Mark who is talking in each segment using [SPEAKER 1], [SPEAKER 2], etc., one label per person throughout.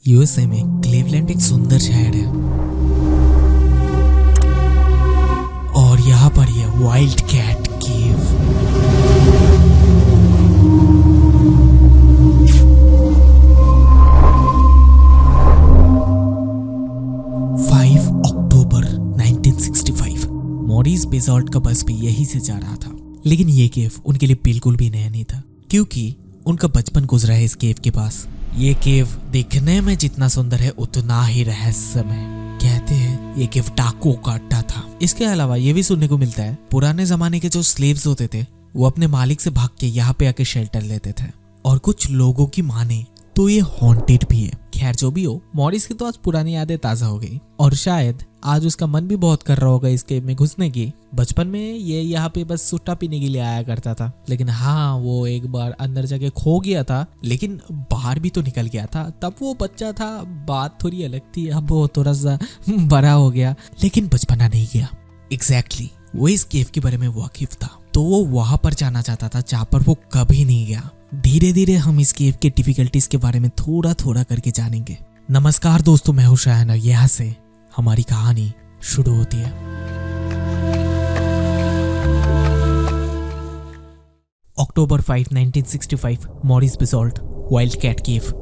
[SPEAKER 1] USA में Cleveland एक सुंदर शहर है और यहाँ पर यह वाइल्ड कैट केव। अक्टूबर 1965 मॉरिस बेजॉल्ट का बस भी यहीं से जा रहा था, लेकिन ये केव उनके लिए बिल्कुल भी नया नहीं था क्योंकि उनका बचपन गुजरा है इस केव के पास। ये केव दिखने में जितना सुंदर है उतना ही रहस्यमय। कहते हैं ये केव डाकुओं का अड्डा था। इसके अलावा ये भी सुनने को मिलता है पुराने जमाने के जो स्लेव्स होते थे वो अपने मालिक से भाग के यहाँ पे आके शेल्टर लेते थे, और कुछ लोगों की माने तो ये हॉन्टेड भी है। खैर जो भी हो, मॉरिस की तो आज पुरानी यादें ताजा हो गई और शायद आज उसका मन भी बहुत कर रहा होगा इस केव में घुसने की। बचपन में ये यहाँ पे बस सुट्टा पीने के लिए आया करता था, लेकिन हाँ वो एक बार अंदर जाके खो गया था, लेकिन बाहर भी तो निकल गया था। तब वो बच्चा था, बात थोड़ी अलग थी। अब वो थोड़ा सा बड़ा हो गया, लेकिन बचपना नहीं गया। एग्जैक्टली वो इस केव के बारे में वाकिफ था, तो वो वहां पर जाना चाहता था जहाँ पर वो कभी नहीं गया। धीरे धीरे हम इस केव के डिफिकल्टीज के बारे में थोड़ा थोड़ा करके जानेंगे। नमस्कार दोस्तों, मैं हूं शाहन और यहाँ से हमारी कहानी शुरू होती है। अक्टूबर 5, 1965 मॉरिस बेजॉल्ट वाइल्ड कैट केव।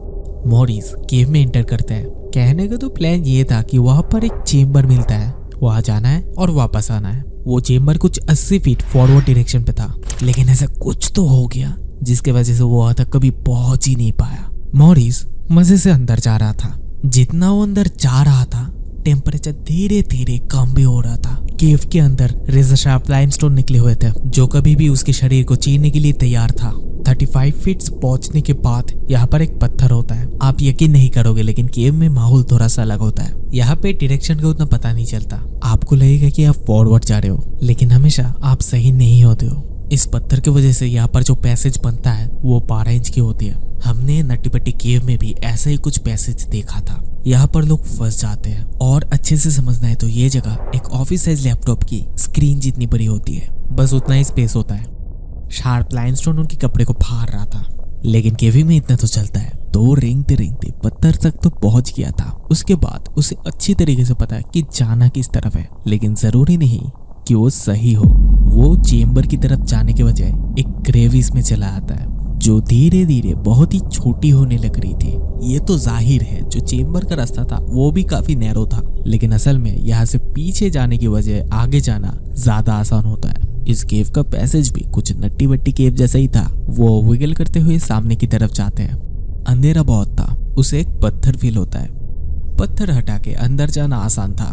[SPEAKER 1] मॉरिस केव में एंटर करता है। कहने का तो प्लान ये था कि वहां पर एक चेम्बर मिलता है, वहां जाना है और वापस आना है। वो चेम्बर कुछ 80 फीट फॉरवर्ड डायरेक्शन पे था, लेकिन ऐसा कुछ तो हो गया जिसके वजह से वो वहां तक कभी पहुंच ही नहीं पाया। मॉरिस मजे से अंदर जा रहा था। जितना वो अंदर जा रहा था टेम्परेचर धीरे धीरे कम भी हो रहा था। केव के अंदर रेजर शार्प लाइमस्टोन निकले हुए थे जो कभी भी उसके शरीर को चीरने के लिए तैयार था। 35 फीट पहुंचने के बाद यहाँ पर एक पत्थर होता है। आप यकीन नहीं करोगे, लेकिन केव में माहौल थोड़ा सा अलग होता है। यहाँ पे डायरेक्शन का उतना पता नहीं चलता। आपको लगेगा कि आप फॉरवर्ड जा रहे हो, लेकिन हमेशा आप सही नहीं होते हो। इस पत्थर की वजह से यहाँ पर जो पैसेज बनता है वो 12 इंच की होती है। हमने नट्टी पट्टी केव में भी ऐसा ही कुछ पैसेज देखा था। यहाँ पर लोग फंस जाते हैं, और अच्छे से समझना है तो ये जगह एक ऑफिस साइज लैपटॉप की स्क्रीन जितनी बड़ी होती है, बस उतना ही स्पेस होता है। शार्प लाइमस्टोन उनके कपड़े को फाड़ रहा था, लेकिन केविंग में इतना तो चलता है। तो रेंगते रेंगते पत्थर तक तो पहुंच गया था। उसके बाद उसे अच्छी तरीके से पता है कि जाना किस तरफ है, लेकिन जरूरी नहीं कि वो सही हो। वो चेम्बर की तरफ जाने के बजाय एक क्रेविस में चला आता है जो धीरे धीरे बहुत ही छोटी होने लग रही थी। ये तो जाहिर है जो चेम्बर का रास्ता था वो भी काफी नैरो था, लेकिन असल में यहाँ से पीछे जाने की वजह आगे जाना ज्यादा आसान होता है। इस केव का पैसेज भी कुछ नट्टी वट्टी केव जैसा ही था। वो विगल करते हुए सामने की तरफ जाते हैं। अंधेरा बहुत था, उसे एक पत्थर फील होता है। पत्थर हटा के अंदर जाना आसान था,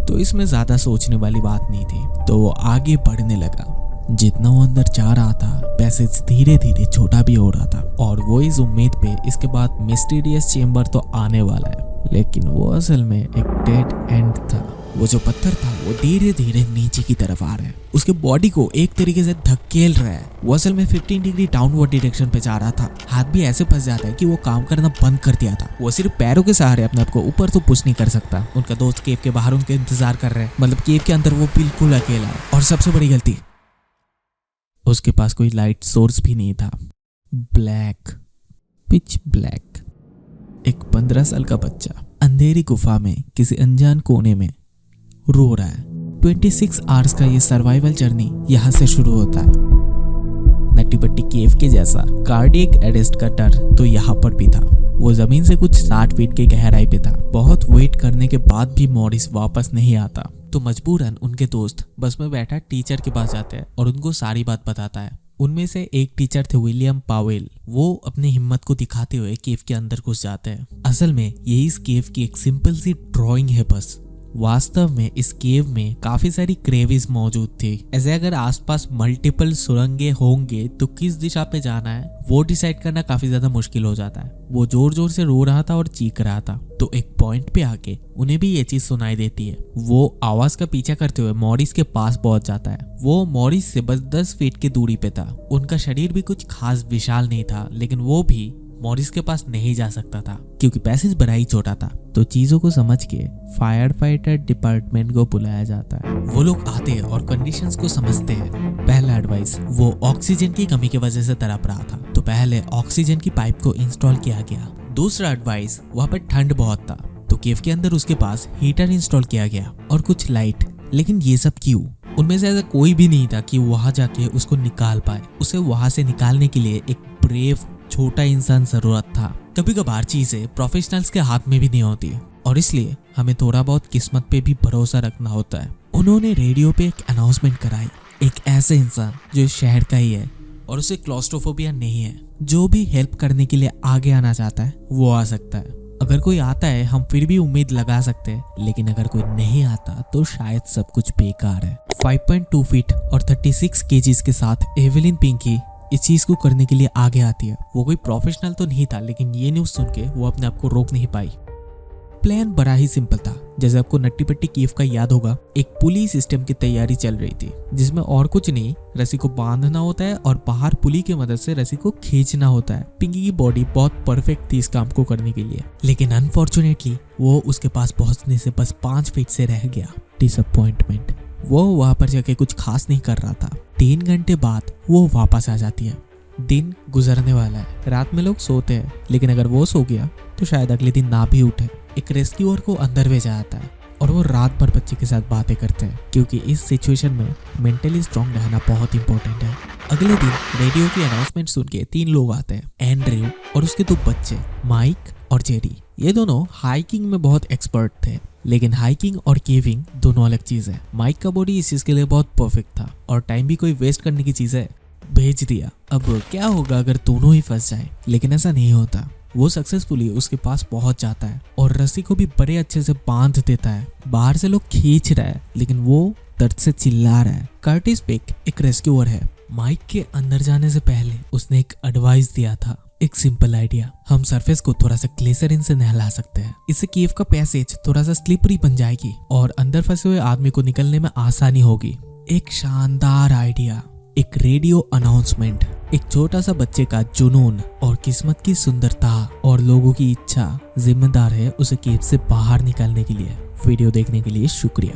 [SPEAKER 1] तो इसमें ज्यादा सोचने वाली बात नहीं थी। तो वो आगे बढ़ने लगा। जितना वो अंदर जा रहा था पैसेज धीरे धीरे छोटा भी हो रहा था, और वो इस उम्मीद पे इसके बाद मिस्टीरियस चेम्बर तो आने वाला है, लेकिन वो असल में एक डेड एंड था। वो जो पत्थर था वो धीरे धीरे नीचे की तरफ आ रहा है, उसके बॉडी को एक तरीके से धकेल रहा है। वो असल में 15 डिग्री डाउनवर्ड डायरेक्शन पे जा रहा था। हाथ भी ऐसे फंस जाता है कि वो काम करना बंद कर दिया था। वो सिर्फ पैरों के सहारे अपने आप को ऊपर तो पुश नहीं कर सकता। उनका दोस्त केव के बाहर उनके इंतजार कर रहे हैं, मतलब केव के अंदर वो बिल्कुल अकेला है। और सबसे बड़ी गलती, उसके पास कोई लाइट सोर्स भी नहीं था। Black, pitch black. एक 15 साल का बच्चा अंधेरी गुफा में किसी अनजान कोने में रो रहा है। 26 आवर्स का ये सर्वाइवल जर्नी यहाँ से शुरू होता है। नट्टी पट्टी केव के जैसा कार्डियक अरेस्ट का डर तो यहाँ पर भी था। वो जमीन से कुछ 60 फीट की गहराई पे था। बहुत वेट करने के बाद भी मॉरिस वापस नहीं आता, तो मजबूरन उनके दोस्त बस में बैठा टीचर के पास जाते हैं और उनको सारी बात बताता है। उनमें से एक टीचर थे विलियम पावेल। वो अपनी हिम्मत को दिखाते हुए केव के अंदर घुस जाते हैं। असल में ये इस केव की एक सिंपल सी ड्राइंग है बस। वास्तव में इस केव में काफी सारी क्रेविस मौजूद थी। ऐसे अगर आसपास मल्टीपल सुरंगे होंगे तो किस दिशा पे जाना है वो डिसाइड करना काफी ज्यादा मुश्किल हो जाता है। वो जोर जोर से रो रहा था और चीख रहा था, तो एक पॉइंट पे आके उन्हें भी ये चीज सुनाई देती है। वो आवाज का पीछा करते हुए मॉरिस के पास पहुंच जाता है। वो मॉरिस से बस 10 फीट की दूरी पे था। उनका शरीर भी कुछ खास विशाल नहीं था, लेकिन वो भी मॉरिस के पास नहीं जा सकता था क्योंकि पैसेज बड़ा ही छोटा था। तो चीजों को समझ के फायर फाइटर डिपार्टमेंट को बुलाया जाता है। वो लोग आते हैं और कंडीशंस को समझते हैं। पहला एडवाइस, वो ऑक्सीजन की कमी की वजह से तड़प रहा था, तो पहले ऑक्सीजन की पाइप को इंस्टॉल किया गया। दूसरा एडवाइस, वहाँ पर ठंड बहुत था तो केव के अंदर उसके पास हीटर इंस्टॉल किया गया और कुछ लाइट। लेकिन ये सब क्यों? उनमें से ऐसा कोई भी नहीं था कि वहां जाके उसको निकाल पाए। उसे वहां से निकालने के लिए एक ब्रेव छोटा इंसान जरूरत था। कभी कभार चीजें प्रोफेशनल्स के हाथ में भी नहीं होती और इसलिए हमें थोड़ा बहुत किस्मत पे भी भरोसा रखना होता है। उन्होंने रेडियो पे एक अनाउंसमेंट कराई, एक ऐसे इंसान जो इस शहर का ही है और उसे क्लॉस्ट्रोफोबिया नहीं है, जो भी हेल्प करने के लिए आगे आना चाहता है वो आ सकता है। अगर कोई आता है हम फिर भी उम्मीद लगा सकते हैं, लेकिन अगर कोई नहीं आता तो शायद सब कुछ बेकार है। 5.2 फीट और 36 केजीज के साथ एवेलिन पिंकी इस चीज को करने के लिए आगे आती है। वो कोई प्रोफेशनल तो नहीं था, लेकिन ये न्यूज सुन के वो अपने आप को रोक नहीं पाई। प्लान बड़ा ही सिंपल था। जैसे आपको नट्टी पट्टी केव का याद होगा, एक पुली सिस्टम की तैयारी चल रही थी जिसमें और कुछ नहीं, रस्सी को बांधना होता है और बाहर पुली की मदद से रस्सी को खींचना होता है। पिंकी की बॉडी बहुत परफेक्ट थी इस काम को करने के लिए, लेकिन अनफॉर्चुनेटली वो उसके पास पहुंचने से बस 5 फीट से रह गया। डिसअपॉइंटमेंट। वो वहां पर जाके कुछ खास नहीं कर रहा था। 3 घंटे बाद वो वापस आ जाती है। दिन गुजरने वाला है, रात में लोग सोते हैं, लेकिन अगर वो सो गया तो शायद अगले दिन ना भी उठे। एक रेस्क्यूअर को अंदर भेजा जाता है और वो रात भर बच्चे के साथ बातें करते हैं, क्योंकि इस सिचुएशन में मेंटली स्ट्रांग रहना बहुत इंपॉर्टेंट है। अगले दिन रेडियो की अनाउंसमेंट सुन के 3 लोग आते हैं, एंड्रयू और उसके 2 बच्चे माइक और जेरी। ये दोनों हाइकिंग में बहुत एक्सपर्ट थे, लेकिन हाइकिंग और केविंग दोनों अलग चीज है। माइक का बॉडी इस चीज के लिए बहुत परफेक्ट था और टाइम भी कोई वेस्ट करने की चीज है। भेज दिया। अब क्या होगा अगर दोनों ही फंस जाए, लेकिन ऐसा नहीं होता। वो सक्सेसफुली उसके पास पहुंच जाता है और रस्सी को भी बड़े अच्छे से बांध देता है। बाहर से लोग खींच रहा है, लेकिन वो दर्द से चिल्ला रहा है। कर्टिस पिक एक रेस्क्यूअर है। माइक के अंदर जाने से पहले उसने एक एडवाइस दिया था, एक सिंपल आइडिया। हम सरफेस को थोड़ा सा ग्लिसरीन से नहला सकते हैं, इससे केव का पैसेज थोड़ा सा स्लिपरी बन जाएगी और अंदर फंसे हुए आदमी को निकलने में आसानी होगी। एक शानदार आइडिया, एक रेडियो अनाउंसमेंट, एक छोटा सा बच्चे का जुनून और किस्मत की सुंदरता और लोगों की इच्छा जिम्मेदार है उसे केव से बाहर निकालने के लिए। वीडियो देखने के लिए शुक्रिया।